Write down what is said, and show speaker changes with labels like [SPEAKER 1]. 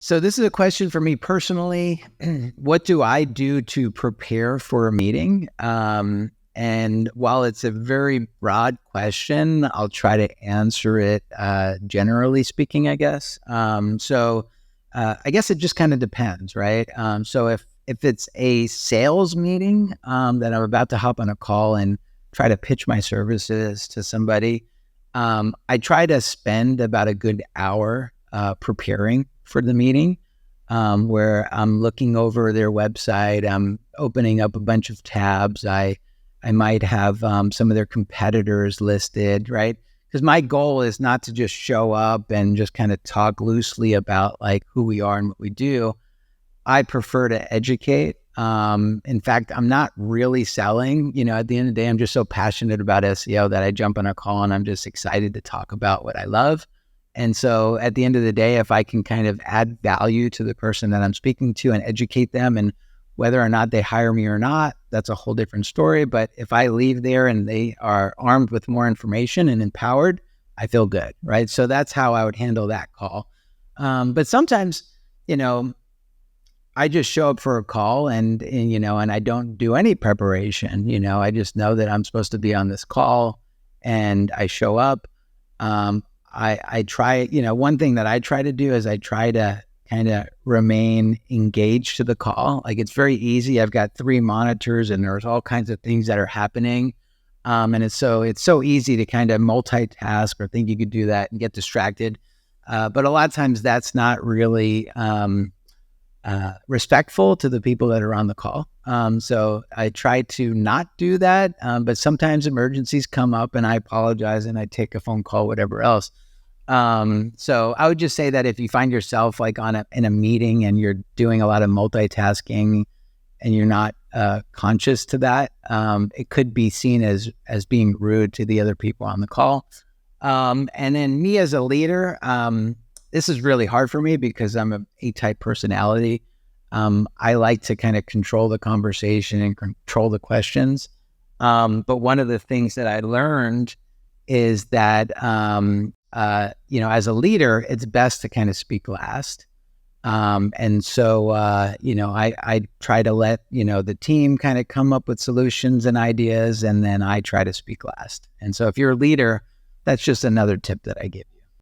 [SPEAKER 1] So this is a question for me personally. What do I do to prepare for a meeting? And while it's a very broad question, I'll try to answer it generally speaking, I guess. I guess it just kind of depends, right? So if it's a sales meeting that I'm about to hop on a call and try to pitch my services to somebody, I try to spend about a good hour preparing for the meeting, where I'm looking over their website. I'm opening up a bunch of tabs. I might have some of their competitors listed, right? Because my goal is not to just show up and just kind of talk loosely about like who we are and what we do. I prefer to educate. In fact, I'm not really selling. At the end of the day, I'm just so passionate about SEO that I jump on a call and I'm just excited to talk about what I love. And so at the end of the day, if I can kind of add value to the person that I'm speaking to and educate them, and whether or not they hire me or not, that's a whole different story. But if I leave there and they are armed with more information and empowered, I feel good, right? So that's how I would handle that call. But sometimes, I just show up for a call and I don't do any preparation. I just know that I'm supposed to be on this call and I show up. I try, one thing that I try to do is I try to kind of remain engaged to the call. Like it's very easy. I've got 3 monitors and there's all kinds of things that are happening. And it's so easy to kind of multitask or think you could do that and get distracted. But a lot of times that's not really respectful to the people that are on the call. So I try to not do that. But sometimes emergencies come up and I apologize and I take a phone call, whatever else. So I would just say that if you find yourself like in a meeting and you're doing a lot of multitasking and you're not conscious to that, it could be seen as being rude to the other people on the call. And then me as a leader, this is really hard for me because I'm an A-type personality. I like to kind of control the conversation and control the questions. But one of the things that I learned is that, as a leader, it's best to kind of speak last. And so, I try to let, the team kind of come up with solutions and ideas, and then I try to speak last. And so if you're a leader, that's just another tip that I give you.